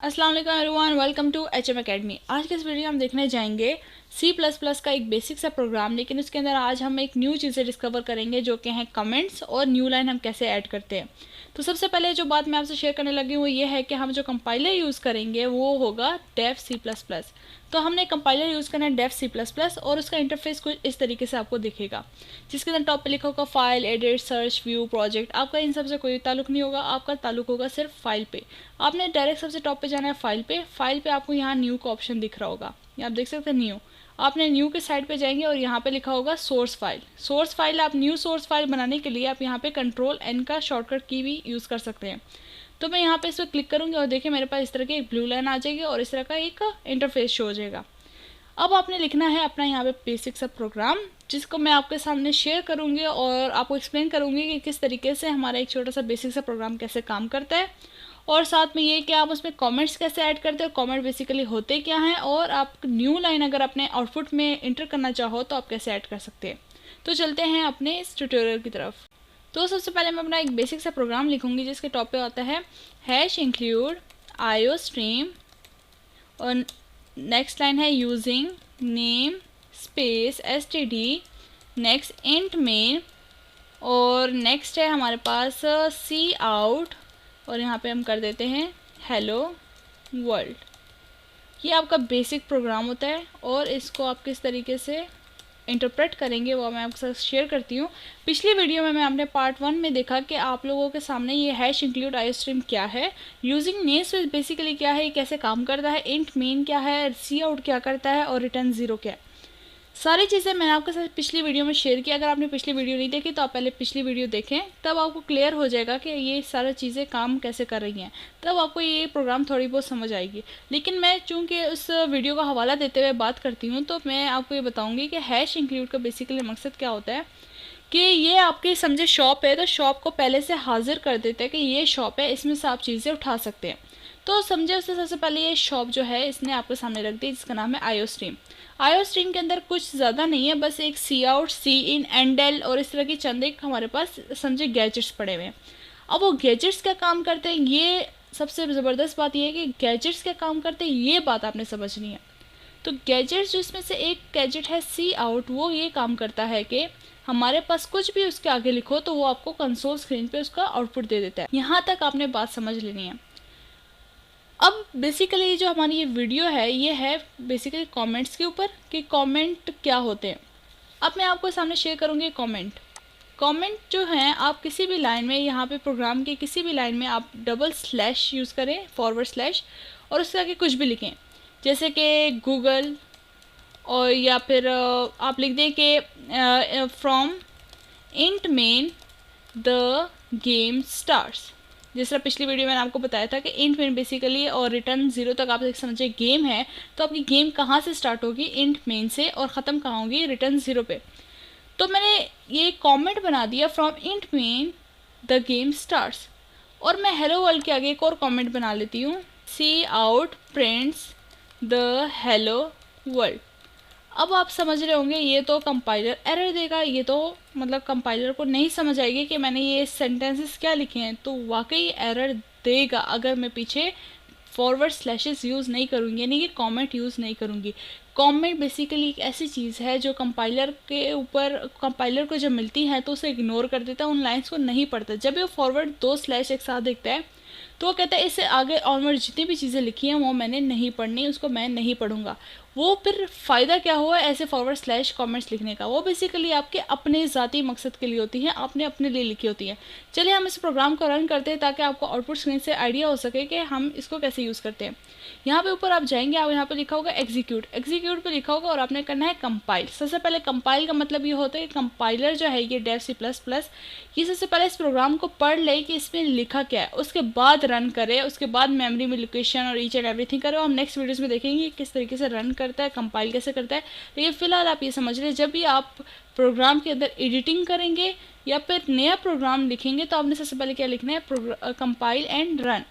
अस्सलाम वालेकुम everyone, welcome to HM academy. आज के इस वीडियो में हम देखने जाएंगे C++ का एक बेसिक सा प्रोग्राम, लेकिन उसके अंदर आज हम एक न्यू चीज़ें डिस्कवर करेंगे जो कि हैं कमेंट्स और न्यू लाइन हम कैसे ऐड करते हैं। तो सबसे पहले जो बात मैं आपसे शेयर करने लगी हूँ वो ये है कि हम जो कंपाइलर यूज़ करेंगे वो होगा डेव C++। तो हमने कंपाइलर यूज़ करना है डेव C++ और उसका इंटरफेस कुछ इस तरीके से आपको दिखेगा, जिसके अंदर टॉप पे लिखा होगा file, edit, search, view, project. आपका इन सबसे कोई ताल्लुक नहीं होगा, आपका ताल्लुक होगा सिर्फ फाइल पे। आपने डायरेक्ट सबसे टॉप पे जाना है फाइल पे आपको यहाँ न्यू का ऑप्शन दिख रहा होगा, ये आप देख सकते हैं न्यू। आपने न्यू के साइड पे जाएंगे और यहाँ पे लिखा होगा सोर्स फाइल। आप न्यू सोर्स फाइल बनाने के लिए आप यहाँ पे Ctrl+N का शॉर्टकट की भी यूज़ कर सकते हैं। तो मैं यहाँ पे इस पर क्लिक करूँगी और देखिए मेरे पास इस तरह की एक ब्लू लाइन आ जाएगी और इस तरह का एक इंटरफेस शो हो जाएगा। अब आपने लिखना है अपना यहाँ पे बेसिक सा प्रोग्राम, जिसको मैं आपके सामने शेयर करूँगी और आपको एक्सप्लेन करूँगी कि किस तरीके से हमारा एक छोटा सा बेसिक सा प्रोग्राम कैसे काम करता है, और साथ में ये कि आप उसमें कमेंट्स कैसे ऐड करते हो, कमेंट बेसिकली होते क्या हैं, और आप न्यू लाइन अगर अपने आउटपुट में इंटर करना चाहो तो आप कैसे ऐड कर सकते हैं। तो चलते हैं अपने इस ट्यूटोरियल की तरफ। तो सबसे पहले मैं अपना एक बेसिक सा प्रोग्राम लिखूँगी जिसके टॉप पे आता है #include iostream, और नेक्स्ट लाइन है using name space std, next int main, और नेक्स्ट है हमारे पास सी आउट, और यहाँ पे हम कर देते हैं हेलो वर्ल्ड। ये आपका बेसिक प्रोग्राम होता है और इसको आप किस तरीके से इंटरप्रेट करेंगे वो मैं आपके साथ शेयर करती हूँ। पिछली वीडियो में हमने पार्ट 1 में देखा कि आप लोगों के सामने ये #include iostream क्या है, यूजिंग नेमस्पेस बेसिकली क्या है, ये कैसे काम करता है, इंट मेन क्या है, सी आउट क्या करता है, और रिटर्न 0 क्या है। सारी चीज़ें मैंने आपके साथ पिछली वीडियो में शेयर की। अगर आपने पिछली वीडियो नहीं देखी तो आप पहले पिछली वीडियो देखें, तब आपको क्लियर हो जाएगा कि ये सारी चीज़ें काम कैसे कर रही हैं, तब आपको ये प्रोग्राम थोड़ी बहुत समझ आएगी। लेकिन मैं चूँकि उस वीडियो का हवाला देते हुए बात करती हूँ तो मैं आपको ये बताऊँगी कि #include का बेसिकली मकसद क्या होता है कि ये आपकी समझे शॉप है, तो शॉप को पहले से हाजिर कर देते हैं कि ये शॉप है, इसमें से आप चीज़ें उठा सकते हैं। तो समझे उससे सबसे पहले ये शॉप जो है इसने आपके सामने रख दी, जिसका नाम है iostream। iostream के अंदर कुछ ज़्यादा नहीं है, बस एक सी आउट, सी इन, एंडेल और इस तरह की चंद एक हमारे पास समझे गैजेट्स पड़े हुए हैं। अब वो गैजेट्स क्या काम करते हैं, ये सबसे ज़बरदस्त बात यह है कि गैजेट्स क्या काम करते हैं ये बात आपने समझनी है। तो गैजेट्स जो इसमें से एक गैजेट है सी आउट, वो ये काम करता है कि हमारे पास कुछ भी उसके आगे लिखो तो वो आपको कंसोल स्क्रीन पे उसका आउटपुट दे देता है। यहाँ तक आपने बात समझ लेनी है। अब बेसिकली जो हमारी ये वीडियो है ये है बेसिकली कमेंट्स के ऊपर कि कमेंट क्या होते हैं। अब मैं आपको सामने शेयर करूँगी कमेंट जो हैं, आप किसी भी लाइन में यहाँ पे प्रोग्राम के किसी भी लाइन में आप // यूज़ करें, // और उसके आगे कुछ भी लिखें, जैसे कि गूगल, और या फिर आप लिख दें कि from int main the game starts. जिस तरह पिछली वीडियो में मैंने आपको बताया था कि इंट मेन बेसिकली और रिटर्न 0 तक आप समझिए गेम है, तो आपकी गेम कहाँ से स्टार्ट होगी, इंट मेन से, और ख़त्म कहाँ होगी, रिटर्न 0 पे। तो मैंने ये कमेंट बना दिया from int main the game starts, और मैं हेलो वर्ल्ड के आगे एक और कमेंट बना लेती हूँ, cout prints the hello world. अब आप समझ रहे होंगे ये तो कंपाइलर एरर देगा, ये तो मतलब कंपाइलर को नहीं समझ आएगी कि मैंने ये सेंटेंसेस क्या लिखे हैं, तो वाकई एरर देगा अगर मैं पीछे // यूज़ नहीं करूँगी, यानी कि कमेंट यूज़ नहीं करूँगी। कमेंट बेसिकली एक ऐसी चीज़ है जो कंपाइलर के ऊपर, कंपाइलर को जब मिलती है तो उसे इग्नोर कर देता है, उन लाइन्स को नहीं पढ़ता। जब ये फॉरवर्ड 2/ एक साथ देखता है तो वो कहता है इससे आगे ऑनवर्ड जितनी भी चीज़ें लिखी हैं वो मैंने नहीं पढ़नी, उसको मैं नहीं पढ़ूंगा। वो फिर फ़ायदा क्या हुआ ऐसे // कमेंट्स लिखने का, वो बेसिकली आपके अपने ज़ाती मकसद के लिए होती हैं, आपने अपने लिए लिखी होती हैं। चलिए हम इस प्रोग्राम को रन करते हैं ताकि आपको आउटपुट स्क्रीन से आइडिया हो सके कि हम इसको कैसे यूज़ करते हैं। यहाँ पे ऊपर आप जाएंगे, आप यहाँ पे लिखा होगा एग्जीक्यूट पे लिखा होगा और आपने करना है कंपाइल। सबसे पहले कंपाइल का मतलब ये होता है कि कंपाइलर जो है ये डेव C++, ये सबसे पहले इस प्रोग्राम को पढ़ ले कि इसमें लिखा क्या है, उसके बाद रन करे, उसके बाद मेमोरी में लोकेशन और ईच एंड एवरीथिंग करे। हम नेक्स्ट वीडियोस में देखेंगे किस तरीके से रन करता है, कंपाइल कैसे करता है। लेकिन फिलहाल आप ये समझ रहे, जब भी आप प्रोग्राम के अंदर एडिटिंग करेंगे या फिर नया प्रोग्राम लिखेंगे तो आपने सबसे पहले क्या लिखना है, कंपाइल एंड रन।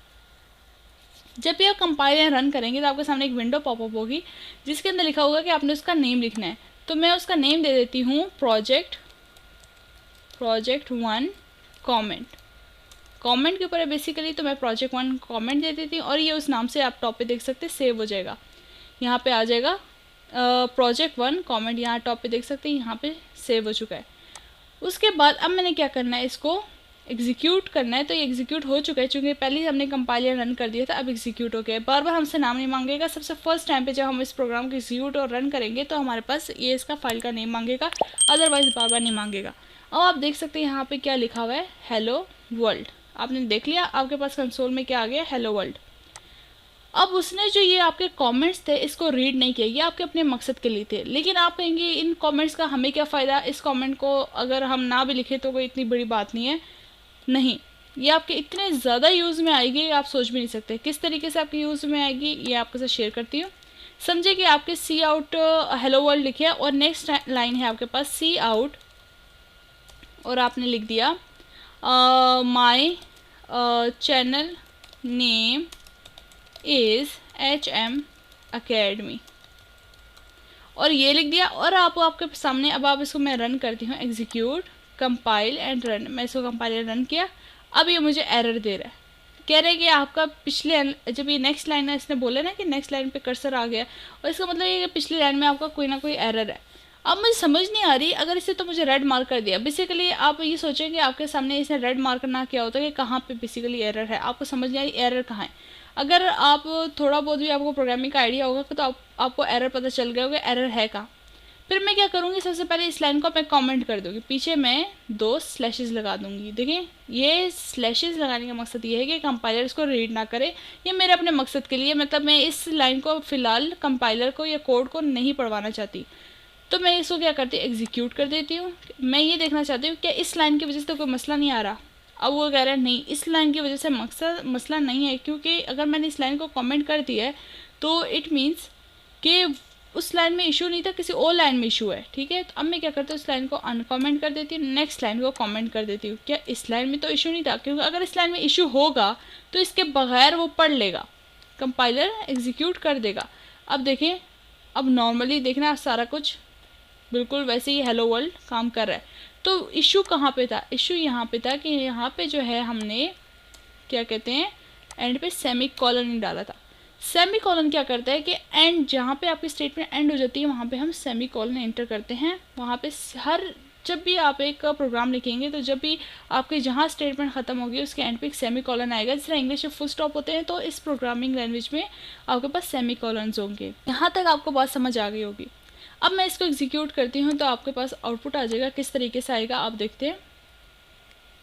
जब भी आप कंपाइल एंड रन करेंगे तो आपके सामने एक विंडो पॉपअप होगी जिसके अंदर लिखा होगा कि आपने उसका नेम लिखना है। तो मैं उसका नेम दे देती हूँ प्रोजेक्ट 1 कमेंट। कमेंट के ऊपर है बेसिकली, तो मैं प्रोजेक्ट 1 कमेंट दे देती हूँ और ये उस नाम से आप टॉप पे देख सकते हैं सेव हो जाएगा। यहाँ पे आ जाएगा प्रोजेक्ट 1 कमेंट, यहाँ टॉप पे देख सकते हैं, यहाँ पे सेव हो चुका है। उसके बाद अब मैंने क्या करना है, इसको एग्जीक्यूट करना है। तो ये एग्जीक्यूट हो चुका है, चूँकि पहले ही हमने कंपाइलर रन कर दिया था, अब एग्जीक्यूट हो गया। बार बार हमसे नाम नहीं मांगेगा। सबसे फर्स्ट टाइम पे जब हम इस प्रोग्राम को एग्जीक्यूट और रन करेंगे तो हमारे पास ये इसका फाइल का नेम मांगेगा, अदरवाइज बार बार नहीं मांगेगा। अब आप देख सकते हैं यहाँ पे क्या लिखा हुआ है, हेलो वर्ल्ड। आपने देख लिया, आपके पास कंसोल में क्या आ गया, हेलो वर्ल्ड। अब उसने जो ये आपके कमेंट्स थे इसको रीड नहीं किया, ये आपके अपने मकसद के लिए थे। लेकिन आप कहेंगे इन कमेंट्स का हमें क्या फ़ायदा, इस कमेंट को अगर हम ना भी लिखे तो कोई इतनी बड़ी बात नहीं है। नहीं, ये आपके इतने ज़्यादा यूज़ में आएगी आप सोच भी नहीं सकते। किस तरीके से आपके यूज़ में आएगी ये आपके साथ शेयर करती हूँ। समझे कि आपके सी आउट हेलो वर्ल्ड लिखे और नेक्स्ट लाइन है आपके पास सी आउट और आपने लिख दिया my channel name is HM Academy और ये लिख दिया। और आपके सामने अब आप इसको मैं रन करती हूँ, एग्जीक्यूट कंपाइल एंड रन। मैं इसको कंपाइल रन किया, अब ये मुझे एरर दे रहा है, कह रहे हैं कि आपका पिछले जब ये नेक्स्ट लाइन है, इसने बोला ना कि नेक्स्ट लाइन पे कर्सर आ गया और इसका मतलब ये कि पिछली लाइन में आपका कोई ना कोई एरर है। अब मुझे समझ नहीं आ रही, अगर इसे तो मुझे रेड मार्क कर दिया। बेसिकली आप ये सोचें कि आपके सामने इसने रेड मार्क करना क्या होता है कि कहाँ पे बेसिकली एरर है, आपको समझ नहीं आ रही एरर कहाँ है। अगर आप थोड़ा बहुत भी आपको प्रोग्रामिंग का आइडिया होगा तो आपको एरर पता चल गया होगा एरर है कहाँ। फिर मैं क्या करूँगी, सबसे पहले इस लाइन को मैं कमेंट कर दूँगी, पीछे मैं 2 स्लैशेस लगा दूँगी। देखिए ये स्लैशेस लगाने का मकसद ये है कि कंपाइलर इसको रीड ना करे, ये मेरे अपने मकसद के लिए, मतलब मैं इस लाइन को फ़िलहाल कंपाइलर को या कोड को नहीं पढ़वाना चाहती। तो मैं इसको क्या करती हूँ, एग्जीक्यूट कर देती हूँ। मैं ये देखना चाहती हूँ क्या इस लाइन की वजह से तो कोई मसला नहीं आ रहा। अब वो कह रहा है नहीं, इस लाइन की वजह से मसला नहीं है, क्योंकि अगर मैंने इस लाइन को कमेंट कर दिया है तो इट मीन्स कि उस लाइन में इशू नहीं था, किसी और लाइन में इशू है। ठीक है, तो अब मैं क्या करती हूँ, इस लाइन को अनकमेंट कर देती हूँ, नेक्स्ट लाइन को कमेंट कर देती हूँ। क्या इस लाइन में तो इशू नहीं था, क्योंकि अगर इस लाइन में इशू होगा तो इसके बगैर वो पढ़ लेगा, कंपाइलर एग्जीक्यूट कर देगा। अब देखें, अब नॉर्मली देखना सारा कुछ बिल्कुल वैसे ही हेलो वर्ल्ड काम कर रहा है। तो इशू कहाँ पे था, इशू यहाँ पे था कि यहाँ पे जो है हमने क्या कहते हैं एंड पे सेमी कॉलन नहीं डाला था। सेमी कॉलन क्या करता है कि एंड जहाँ पे आपकी स्टेटमेंट एंड हो जाती है वहाँ पे हम सेमी कॉलन एंटर करते हैं। वहाँ पे हर जब भी आप एक प्रोग्राम लिखेंगे तो जब भी आपके जहाँ स्टेटमेंट ख़त्म होगी उसके एंड पे एक सेमी कॉलन आएगा। जिस तरह इंग्लिश में फुल स्टॉप होते हैं तो इस प्रोग्रामिंग लैंग्वेज में आपके पास सेमी कॉलन्स होंगे। यहाँ तक आपको बात समझ आ गई होगी। अब मैं इसको एग्जीक्यूट करती हूँ तो आपके पास आउटपुट आ जाएगा। किस तरीके से आएगा आप देखते हैं,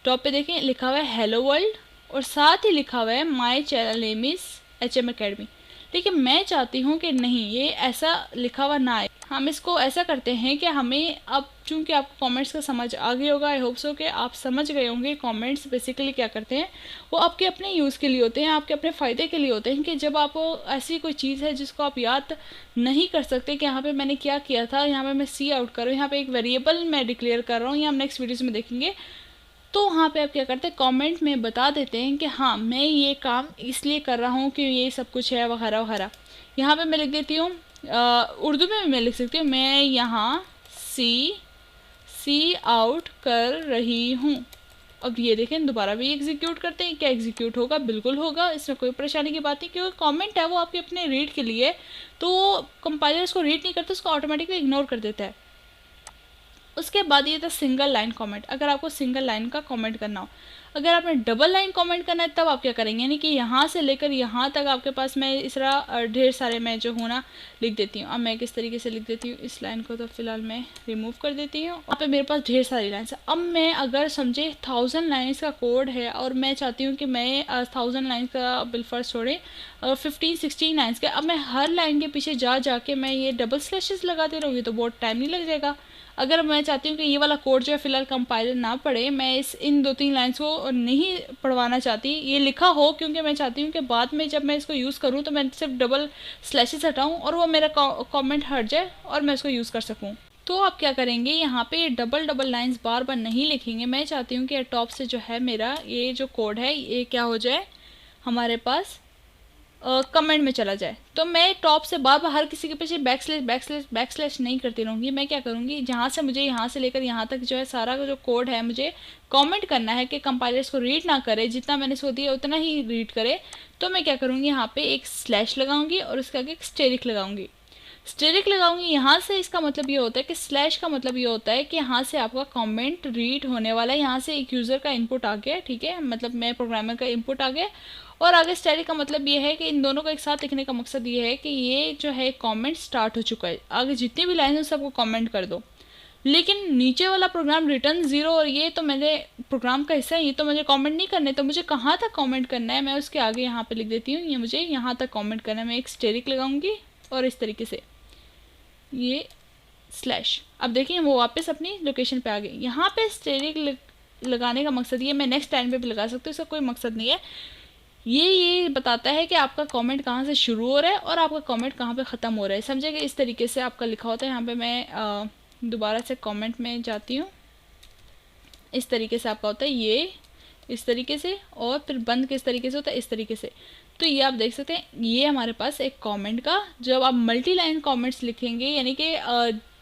टॉप पे देखें लिखा हुआ है हेलो वर्ल्ड और साथ ही लिखा हुआ है my channel name is HM Academy। लेकिन मैं चाहती हूँ कि नहीं, ये ऐसा लिखा हुआ ना आए। हम इसको ऐसा करते हैं कि हमें अब चूँकि आपको कमेंट्स का समझ आ गया होगा, आई होप सो कि आप समझ गए होंगे कमेंट्स बेसिकली क्या करते हैं, वो आपके अपने यूज़ के लिए होते हैं, आपके अपने फ़ायदे के लिए होते हैं। कि जब आप ऐसी कोई चीज़ है जिसको आप याद नहीं कर सकते कि यहाँ पे मैंने क्या किया था, यहाँ पे मैं सी आउट कर रहा हूँ, यहाँ पे एक वेरिएबल मैं डिक्लेयर कर रहा हूँ, या हम नेक्स्ट वीडियोज़ में देखेंगे, तो वहाँ पे आप क्या करते हैं कमेंट में बता देते हैं कि हाँ मैं ये काम इसलिए कर रहा हूँ कि ये सब कुछ है वगैरह वगैरह। यहाँ पे मैं लिख देती हूँ, उर्दू में मैं लिख सकती हूँ, मैं यहाँ सी आउट कर रही हूँ। अब ये देखें दोबारा भी एग्जीक्यूट करते हैं, क्या एग्जीक्यूट होगा, बिल्कुल होगा, इसमें कोई परेशानी की बात नहीं, क्योंकि कमेंट है वो आपके अपने रीड के लिए, तो कंपाइलर इसको रीड नहीं करता, उसको ऑटोमेटिकली इग्नोर कर देता है। उसके बाद ये था सिंगल लाइन कमेंट। अगर आपको सिंगल लाइन का कमेंट करना हो, अगर आपने डबल लाइन कमेंट करना है तब आप क्या करेंगे, यानी कि यहाँ से लेकर यहाँ तक आपके पास मैं इस तरह ढेर सारे मैं जो हूँ ना लिख देती हूँ। अब मैं किस तरीके से लिख देती हूँ, इस लाइन को तो फिलहाल मैं रिमूव कर देती हूँ। वहाँ पे मेरे पास ढेर सारी लाइन्स है। अब मैं अगर समझे 1000 लाइन्स का कोड है और मैं चाहती हूँ कि मैं 1000 लाइन्स का बिलफर्ज छोड़े 15-16 लाइन्स के, अब मैं हर लाइन के पीछे जा के मैं ये डबल स्लैशेस लगाते रहूँगी तो बहुत टाइम नहीं लग जाएगा। अगर मैं चाहती हूँ कि ये वाला कोड जो है फिलहाल कंपाइलर ना पढ़े, मैं इन 2-3 लाइन्स को नहीं पढ़वाना चाहती, ये लिखा हो, क्योंकि मैं चाहती हूँ कि बाद में जब मैं इसको यूज़ करूँ तो मैं सिर्फ डबल स्लैशेस हटाऊँ और वो मेरा कमेंट हट जाए और मैं इसको यूज़ कर सकूँ। तो आप क्या करेंगे, यहाँ पे डबल लाइन्स बार बार नहीं लिखेंगे। मैं चाहती हूँ कि टॉप से जो है मेरा ये जो कोड है ये क्या हो जाए, हमारे पास कमेंट में चला जाए। तो मैं टॉप से बार बार हर किसी के पीछे बैक स्लैश नहीं करती रहूँगी। मैं क्या करूँगी, जहाँ से मुझे यहाँ से लेकर यहाँ तक जो है सारा जो कोड है मुझे कमेंट करना है कि कंपाइलर इसको रीड ना करे, जितना मैंने इसको दिया उतना ही रीड करे। तो मैं क्या करूँगी, यहाँ पे एक स्लैश लगाऊंगी और उसके आगे एक स्टेरिक लगाऊंगी। स्टेरिक लगाऊंगी यहाँ से, इसका मतलब ये होता है कि स्लैश का मतलब ये होता है कि यहाँ से आपका कमेंट रीड होने वाला है। यहाँ से एक यूज़र का इनपुट आ गया, ठीक है, मतलब मैं प्रोग्रामर का इनपुट आ गया। और आगे स्टेरिक का मतलब ये है कि इन दोनों को एक साथ लिखने का मकसद ये है कि ये जो है कमेंट स्टार्ट हो चुका है, आगे जितनी भी लाइन है सबको कमेंट कर दो। लेकिन नीचे वाला प्रोग्राम रिटर्न 0 और ये तो मेरे प्रोग्राम का हिस्सा है, ये तो मुझे कमेंट नहीं करने, तो मुझे कहाँ तक कमेंट करना है मैं उसके आगे यहाँ पे लिख देती हूँ, ये मुझे यहाँ तक कमेंट करना है। मैं एक स्टेरिक लगाऊंगी और इस तरीके से ये स्लैश। अब देखिए वो वापस अपनी लोकेशन पे आ गई। यहाँ पे स्टेरिक लगाने का मकसद ये, मैं नेक्स्ट टाइम पे भी लगा सकती हूँ, इसका कोई मकसद नहीं है। ये बताता है कि आपका कमेंट कहाँ से शुरू हो रहा है और आपका कमेंट कहाँ पे ख़त्म हो रहा है। समझे कि इस तरीके से आपका लिखा होता है। यहाँ पे मैं दोबारा से कमेंट में जाती हूँ। इस तरीके से आपका होता है ये, इस तरीके से, और फिर बंद किस तरीके से होता है, इस तरीके से। तो ये आप देख सकते हैं, ये हमारे पास एक कमेंट का, जब आप मल्टी लाइन कमेंट्स लिखेंगे यानी कि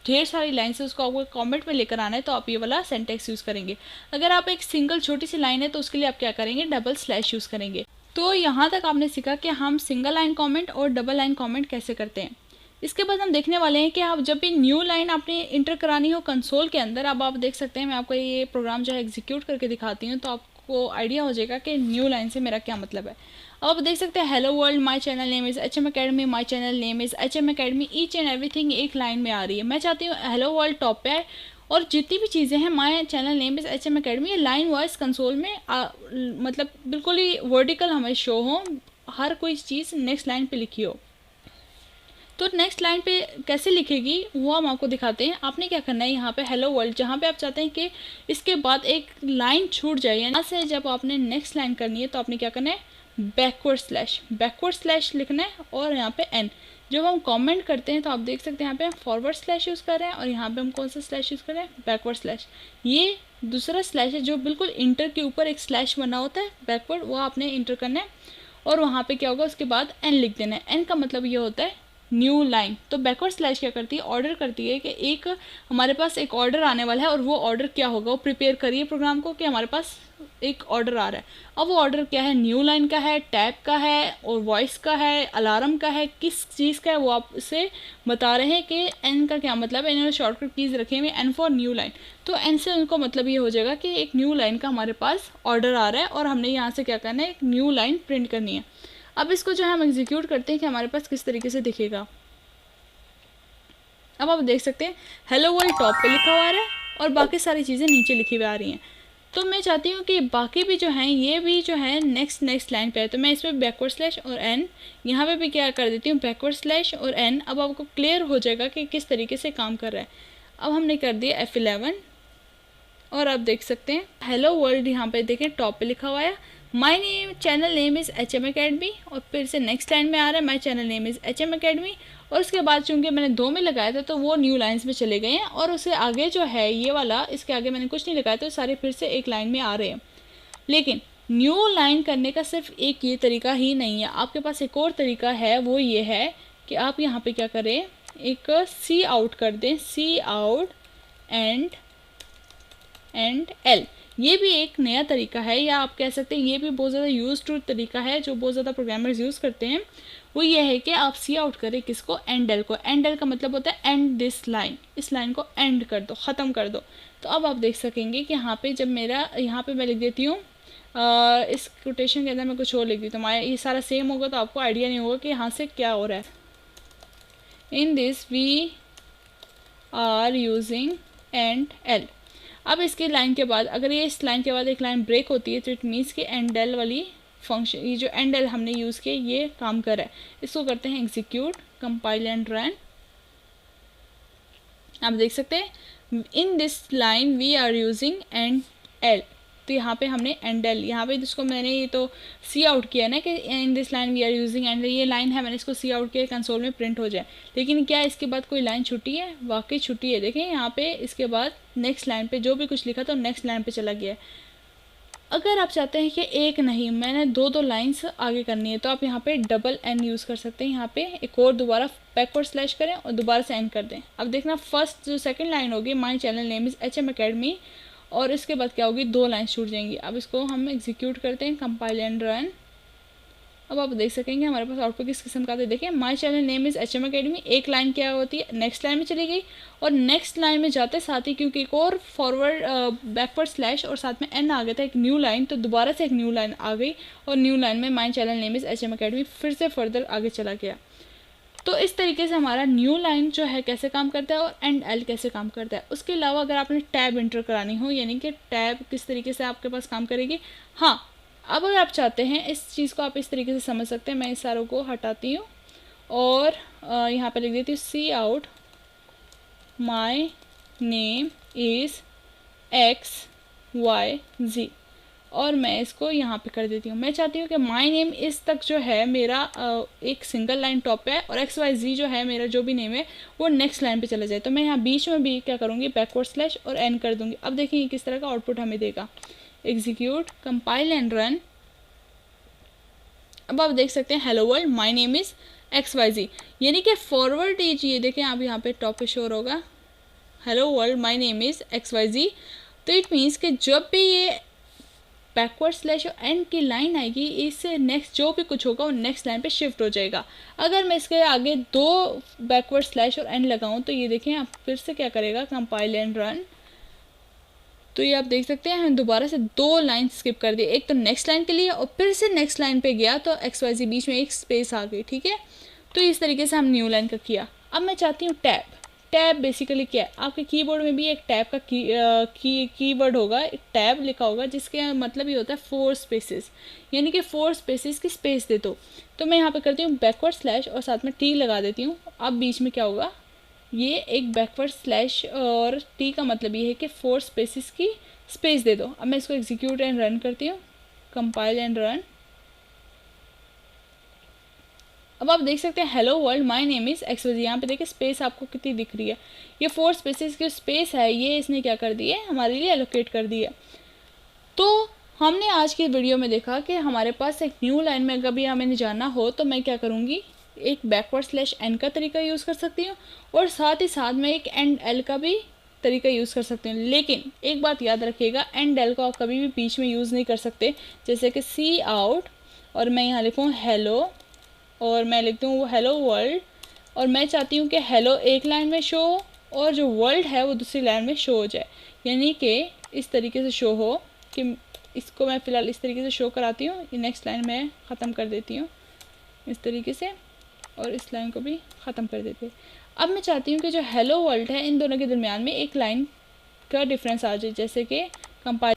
ढेर सारी लाइन से उसको आपको कमेंट में लेकर आना है, तो आप ये वाला सेंटेक्स यूज़ करेंगे। अगर आप एक सिंगल छोटी सी लाइन है तो उसके लिए आप क्या करेंगे, डबल स्लैश यूज़ करेंगे। तो यहाँ तक आपने सीखा कि हम सिंगल लाइन कमेंट और डबल लाइन कमेंट कैसे करते हैं। इसके बाद हम देखने वाले हैं कि आप जब भी न्यू लाइन आपने इंटर करानी हो कंसोल के अंदर, अब आप देख सकते हैं मैं आपको ये प्रोग्राम जो है एग्जीक्यूट करके दिखाती हूँ, तो आपको आइडिया हो जाएगा कि न्यू लाइन से मेरा क्या मतलब है। अब आप देख सकते हैं, hello world, my channel name is HM Academy, my channel name is HM Academy, each and everything एक लाइन में आ रही है। मैं चाहती हूँ हेलो वर्ल्ड टॉप पे आए और जितनी भी चीज़ें हैं my channel name is HM Academy, ये लाइन वाइज कंसोल में मतलब बिल्कुल ही वर्टिकल हमें शो हो, हर कोई चीज़ नेक्स्ट लाइन पे लिखी हो। तो नेक्स्ट लाइन पे कैसे लिखेगी वो हम आपको दिखाते हैं। आपने क्या करना है, यहाँ पे हेलो वर्ल्ड, जहाँ पे आप चाहते हैं कि इसके बाद एक लाइन छूट जाए, यहाँ से जब आपने नेक्स्ट लाइन करनी है तो आपने क्या करना है, बैकवर्ड स्लैश लिखना है और यहाँ पे एन। जब हम कमेंट करते हैं तो आप देख सकते हैं यहाँ पे हम फॉरवर्ड स्लैश यूज़ कर रहे हैं और यहाँ पे हम कौन सा स्लैश यूज़ कर रहे हैं, बैकवर्ड स्लैश। ये दूसरा स्लैश है जो बिल्कुल इंटर के ऊपर एक स्लैश बना होता है बैकवर्ड, वो आपने इंटर करना है और वहाँ पे क्या होगा, उसके बाद एन लिख देना है। एन का मतलब ये होता है न्यू लाइन। तो बैकवर्ड स्लैश क्या करती है, ऑर्डर करती है कि एक हमारे पास एक ऑर्डर आने वाला है और वो ऑर्डर क्या होगा, वो प्रिपेयर करिए प्रोग्राम को कि हमारे पास एक ऑर्डर आ रहा है। अब वो ऑर्डर क्या है, न्यू लाइन का है, टैब का है और वॉइस का है, अलार्म का है, किस चीज़ का है वो आप उसे बता रहे हैं कि एन का क्या मतलब है। इन्होंने शॉर्टकट कीज़ रखे हुए एन फॉर न्यू लाइन, तो एन से उनको मतलब ये हो जाएगा कि एक न्यू लाइन का हमारे पास ऑर्डर आ रहा है और हमने यहाँ से क्या करना है, एक न्यू लाइन प्रिंट करनी है। अब इसको जो है हम एग्जीक्यूट करते हैं कि हमारे पास किस तरीके से दिखेगा। अब आप देख सकते हैं हेलो वर्ल्ड टॉप पे लिखा हुआ आ रहा है और बाकी सारी चीज़ें नीचे लिखी हुई आ रही हैं। तो मैं चाहती हूँ कि बाकी भी जो हैं ये भी जो है नेक्स्ट लाइन पे है, तो मैं इस पर बैकवर्ड स्लैश और एन, यहाँ पे भी क्या कर देती हूँ, बैकवर्ड स्लैश और एन। अब आपको क्लियर हो जाएगा कि किस तरीके से काम कर रहा है। अब हमने कर दिया F11 और आप देख सकते हैं हेलो वर्ल्ड यहाँ पे देखें टॉप पे लिखा हुआ है, my name channel name is HM Academy और फिर से नेक्स्ट लाइन में आ रहा है my channel name is HM Academy और उसके बाद चूंकि मैंने 2 में लगाया था तो वो न्यू लाइंस में चले गए हैं और उससे आगे जो है ये वाला, इसके आगे मैंने कुछ नहीं लगाया तो सारे फिर से एक लाइन में आ रहे हैं। लेकिन न्यू लाइन करने का सिर्फ एक ये तरीका ही नहीं है, आपके पास एक और तरीका है, वो ये है कि आप यहाँ पे क्या करें, एक सी आउट कर दें, सी आउट एंड एल। ये भी एक नया तरीका है या आप कह सकते हैं ये भी बहुत ज़्यादा यूज टू तरीका है जो बहुत ज़्यादा प्रोग्रामर्स यूज़ करते हैं। वो ये है कि आप सी आउट करें किसको, एंड एल को। एंड एल का मतलब होता है एंड दिस लाइन, इस लाइन को एंड कर दो, ख़त्म कर दो। तो अब आप देख सकेंगे कि यहाँ पे जब मेरा यहाँ पे मैं लिख देती हूँ इस कोटेशन के अंदर मैं कुछ और लिख देती हूँ, हमारा ये सारा सेम होगा तो आपको आइडिया नहीं होगा कि यहाँ से क्या हो रहा है। In this we are using endl. अब इसके लाइन के बाद अगर ये इस लाइन के बाद एक लाइन ब्रेक होती है तो इट मीन्स कि एंड एल वाली फंक्शन, ये जो एंड एल हमने यूज़ किया ये काम कर रहा है। इसको करते हैं एग्जीक्यूट, कंपाइल एंड रन। आप देख सकते हैं in this line we are using endl, तो यहाँ पे हमने एंड एल, यहाँ पे जिसको मैंने ये तो सी आउट किया ना कि in this line we are using end, ये लाइन है मैंने इसको सी आउट किया कंसोल में प्रिंट हो जाए। लेकिन क्या इसके बाद कोई लाइन छुट्टी है, वाकई छुट्टी है। देखें यहाँ पे इसके बाद नेक्स्ट लाइन पे जो भी कुछ लिखा था नेक्स्ट लाइन पे चला गया है। अगर आप चाहते हैं कि एक नहीं, मैंने दो दो लाइन्स आगे करनी है, तो आप यहाँ पे डबल एन यूज़ कर सकते हैं। यहाँ पे एक और दोबारा बैकवर्ड स्लैश करें और दोबारा से एन कर दें। अब देखना फर्स्ट जो सेकंड लाइन होगी, my channel name is HM Academy, और इसके बाद क्या होगी, दो लाइन छूट जाएंगी। अब इसको हम एग्जीक्यूट करते हैं, कंपाइल एंड रन। अब आप देख सकेंगे हमारे पास आउटपुट किस किस्म का आता है। देखिए my channel name is HM Academy, एक लाइन क्या होती है, नेक्स्ट लाइन में चली गई, और नेक्स्ट लाइन में जाते साथ ही क्योंकि एक और फॉरवर्ड बैकवर्ड स्लैश और साथ में एन आ गया था, एक न्यू लाइन, तो दोबारा से एक न्यू लाइन आ गई, और न्यू लाइन में my channel name is HM Academy फिर से फर्दर आगे चला गया। तो इस तरीके से हमारा न्यू लाइन जो है कैसे काम करता है और एंड एल कैसे काम करता है। उसके अलावा अगर आपने टैब इंटर करानी हो, यानी कि टैब किस तरीके से आपके पास काम करेगी। हाँ, अब अगर आप चाहते हैं इस चीज़ को आप इस तरीके से समझ सकते हैं। मैं इस सारों को हटाती हूँ और यहाँ पे लिख देती हूँ cout my name is XYZ, और मैं इसको यहाँ पे कर देती हूँ। मैं चाहती हूँ कि माय नेम इस तक जो है मेरा एक सिंगल लाइन टॉप पे है, और XYZ जो है मेरा जो भी नेम है वो नेक्स्ट लाइन पे चला जाए। तो मैं यहाँ बीच में भी क्या करूँगी, बैकवर्ड स्लैश और एन कर दूँगी। अब देखिए किस तरह का आउटपुट हमें देगा। Execute, compile and run. अब आप देख सकते हैं hello world my name is XYZ, यानी कि फॉरवर्ड ये देखें आप यहाँ पे टॉप पे शोर होगा hello world my name is XYZ। तो इट मीन्स कि जब भी ये बैकवर्ड स्लैश और एंड की लाइन आएगी, इससे नेक्स्ट जो भी कुछ होगा वो नेक्स्ट लाइन पे शिफ्ट हो जाएगा। अगर मैं इसके आगे दो बैकवर्ड स्लैश और एंड लगाऊं तो ये देखें आप फिर से क्या करेगा, कंपाइल एंड रन। तो ये आप देख सकते हैं हम दोबारा से दो लाइन स्किप कर दी, एक तो नेक्स्ट लाइन के लिए और फिर से नेक्स्ट लाइन पे गया तो XYZ बीच में एक स्पेस आ गई। ठीक है, तो इस तरीके से हम न्यू लाइन का किया। अब मैं चाहती हूँ टैब। टैब बेसिकली क्या है, आपके कीबोर्ड में भी एक टैब का कीवर्ड होगा, एक टैब लिखा होगा, जिसके मतलब ये होता है 4 स्पेसेस, यानी कि 4 स्पेसेस की स्पेस दे दो। तो मैं यहाँ पे करती हूँ बैकवर्ड स्लैश और साथ में टी लगा देती हूँ। अब बीच में क्या होगा, ये एक बैकवर्ड स्लैश और टी का मतलब ये है कि 4 स्पेसेस की स्पेस दे दो। अब मैं इसको एग्जीक्यूट एंड रन करती हूँ, कंपाइल एंड रन। अब आप देख सकते हैं hello world my name is XYZ, यहाँ पे देखिए स्पेस आपको कितनी दिख रही है। ये 4 स्पेसेस की स्पेस है, ये इसने क्या कर दी है, हमारे लिए एलोकेट कर दी है। तो हमने आज की वीडियो में देखा कि हमारे पास एक न्यू लाइन में अगर भी हमें जाना हो तो मैं क्या करूँगी, एक बैकवर्ड स्लैश एन का तरीका यूज़ कर सकती हूँ, और साथ ही साथ में एक एंड एल का भी तरीका यूज़ कर सकते हैं। लेकिन एक बात याद रखिएगा, एंड एल को आप कभी भी बीच में यूज़ नहीं कर सकते। जैसे कि सी आउट और मैं यहाँ लिखूँ हेलो, और मैं लिखती हूँ वो हेलो वर्ल्ड, और मैं चाहती हूँ कि हेलो एक लाइन में शो हो और जो वर्ल्ड है वो दूसरी लाइन में शो हो जाए, यानी कि इस तरीके से शो हो कि इसको मैं फ़िलहाल इस तरीके से शो कराती हूँ। ये नेक्स्ट लाइन में ख़त्म कर देती हूँ इस तरीके से, और इस लाइन को भी ख़त्म कर देते हैं। अब मैं चाहती हूँ कि जो हेलो वर्ल्ड है इन दोनों के दरमियान में एक लाइन का डिफरेंस आ जाए, जैसे कि कंपाइल।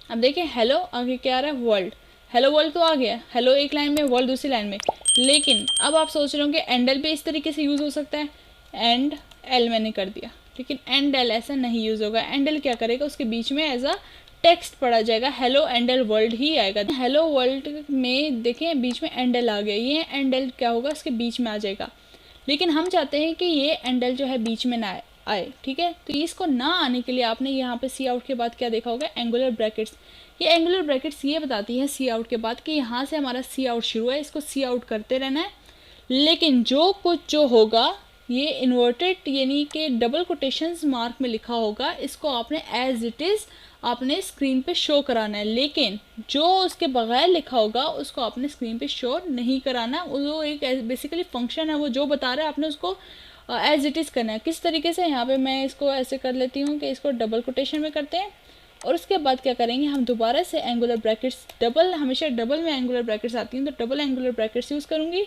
अब देखिए हेलो आगे क्या आ रहा है, वर्ल्ड। हेलो वर्ल्ड तो आ गया, हेलो एक लाइन में, वर्ल्ड दूसरी लाइन में। लेकिन अब आप सोच रहे हो कि एंड एल भी इस तरीके से यूज़ हो सकता है, एंड एल मैंने कर दिया, लेकिन एंड एल ऐसा नहीं यूज़ होगा। एंड एल क्या करेगा, उसके बीच में एज अ टेक्स्ट पढ़ा जाएगा, हेलो एंड एल वर्ल्ड ही आएगा। हेलो वर्ल्ड में देखें बीच में एंड एल आ गया, ये एंड एल क्या होगा, इसके बीच में आ जाएगा। लेकिन हम चाहते हैं कि ये एंड एल जो है बीच में ना आए। ठीक है, तो इसको ना आने के लिए आपने यहाँ पे सी आउट के बाद क्या देखा होगा, एंगुलर ब्रैकेट्स। ये एंगुलर ब्रैकेट्स ये बताती हैं सी आउट के बाद कि यहाँ से हमारा सी आउट शुरू है, इसको सी आउट करते रहना है। लेकिन जो कुछ जो होगा ये इन्वर्टेड यानी कि डबल कोटेशंस मार्क में लिखा होगा, इसको आपने एज इट इज़ आपने स्क्रीन पे शो कराना है। लेकिन जो उसके बगैर लिखा होगा उसको आपने स्क्रीन पे शो नहीं कराना। वो एक बेसिकली फंक्शन है, वो जो बता रहा है आपने उसको एज इट इज़ करना है। किस तरीके से, यहाँ पे मैं इसको ऐसे कर लेती हूँ कि इसको डबल कोटेशन में करते हैं, और उसके बाद क्या करेंगे हम दोबारा से एंगुलर ब्रैकेट्स, डबल हमेशा डबल में एंगुलर ब्रैकेट्स आती हैं तो डबल एंगुलर ब्रैकेट्स यूज़ करूँगी।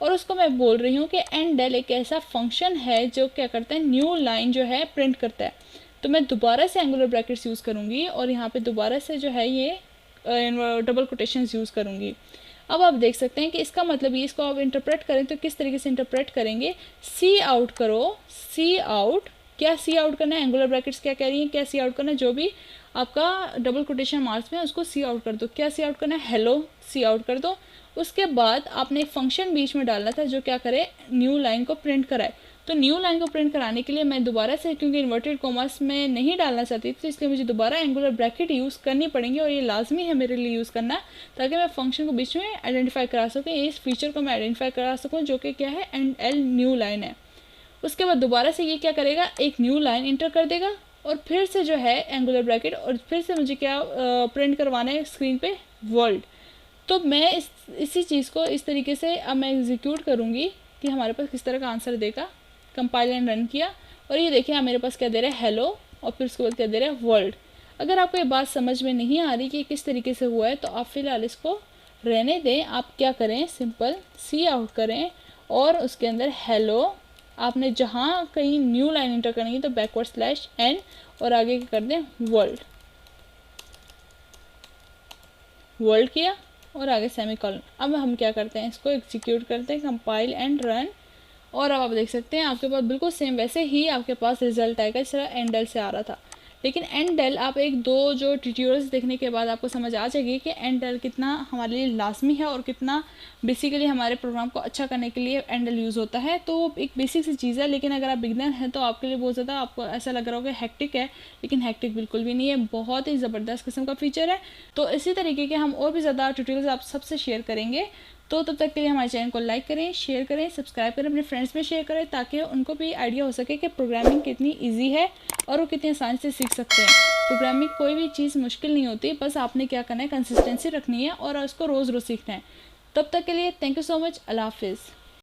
और उसको मैं बोल रही हूँ कि एंड एल एक ऐसा फंक्शन है जो क्या करता है, न्यू लाइन जो है प्रिंट करता है। तो मैं दोबारा से एंगुलर ब्रैकेट्स यूज़ करूँगी और यहाँ पे दोबारा से जो है ये डबल कोटेशंस यूज़ करूँगी। अब आप देख सकते हैं कि इसका मतलब ये, इसको आप इंटरप्रेट करें तो किस तरीके से इंटरप्रेट करेंगे, सी आउट करो, सी आउट, क्या सी आउट करना है, एंगुलर ब्रैकेट्स क्या कह रही हैं, क्या सी आउट करना है, जो भी आपका डबल कोटेशन मार्क्स में उसको सी आउट कर दो। क्या सी आउट करना है, हेलो सी आउट कर दो। उसके बाद आपने एक फंक्शन बीच में डालना था जो क्या करे, न्यू लाइन को प्रिंट कराए। तो न्यू लाइन को प्रिंट कराने के लिए मैं दोबारा से, क्योंकि इन्वर्टेड कॉमास में नहीं डालना चाहती तो इसलिए मुझे दोबारा एंगुलर ब्रैकेट यूज़ करनी पड़ेंगी, और ये लाजमी है मेरे लिए यूज़ करना, ताकि मैं फंक्शन को बीच में आइडेंटिफाई करा सकूँ, इस फीचर को मैं आइडेंटिफाई करा सकूँ जो कि क्या है, एंड एल न्यू लाइन है। उसके बाद दोबारा से ये क्या करेगा, एक न्यू लाइन इंटर कर देगा, और फिर से जो है एंगुलर ब्रैकेट, और फिर से मुझे क्या प्रिंट करवाना है स्क्रीन पे, वर्ल्ड। तो मैं इसी चीज़ को इस तरीके से अब मैं एग्जीक्यूट करूँगी कि हमारे पास किस तरह का आंसर देगा। कंपाइल एंड रन किया, और ये देखिए मेरे पास क्या दे रहा है, हेलो, और फिर उसके बाद क्या दे रहा है, वर्ल्ड। अगर आपको ये बात समझ में नहीं आ रही कि किस तरीके से हुआ है, तो आप फिलहाल इसको रहने दें। आप क्या करें, सिंपल सी आउट करें, और उसके अंदर हेलो, आपने जहाँ कहीं न्यू लाइन इंटर करनी है तो बैकवर्ड स्लैश एन, और आगे क्या कर दें, वर्ल्ड, वर्ल्ड किया, और आगे सेमीकोलन। अब हम क्या करते हैं, इसको एग्जीक्यूट करते हैं, कंपाइल एंड रन, और अब आप देख सकते हैं आपके पास बिल्कुल सेम वैसे ही आपके पास रिजल्ट आएगा, इस तरह एंडल से आ रहा था। लेकिन एंडल आप एक दो जो ट्यूटोरियल्स देखने के बाद आपको समझ आ जाएगी कि एंडल कितना हमारे लिए लाजमी है, और कितना बेसिकली हमारे प्रोग्राम को अच्छा करने के लिए एंडल यूज़ होता है। तो एक बेसिक सी चीज़ है, लेकिन अगर आप बिगनर हैं तो आपके लिए बहुत ज़्यादा आपको ऐसा लग रहा होगा हैक्टिक है, लेकिन हैक्टिक बिल्कुल भी नहीं है, बहुत ही ज़बरदस्त किस्म का फीचर है। तो इसी तरीके के हम और भी ज़्यादा ट्यूटोरियल्स आप सबसे शेयर करेंगे। तो तब तक के लिए हमारे चैनल को लाइक करें, शेयर करें, सब्सक्राइब करें, अपने फ्रेंड्स में शेयर करें, ताकि उनको भी आइडिया हो सके कि प्रोग्रामिंग कितनी इजी है और वो कितनी आसानी से सीख सकते हैं। प्रोग्रामिंग कोई भी चीज़ मुश्किल नहीं होती, बस आपने क्या करना है, कंसिस्टेंसी रखनी है और उसको रोज़ रोज़ सीखना है। तब तक के लिए थैंक यू सो मच, अल्लाह हाफिज़।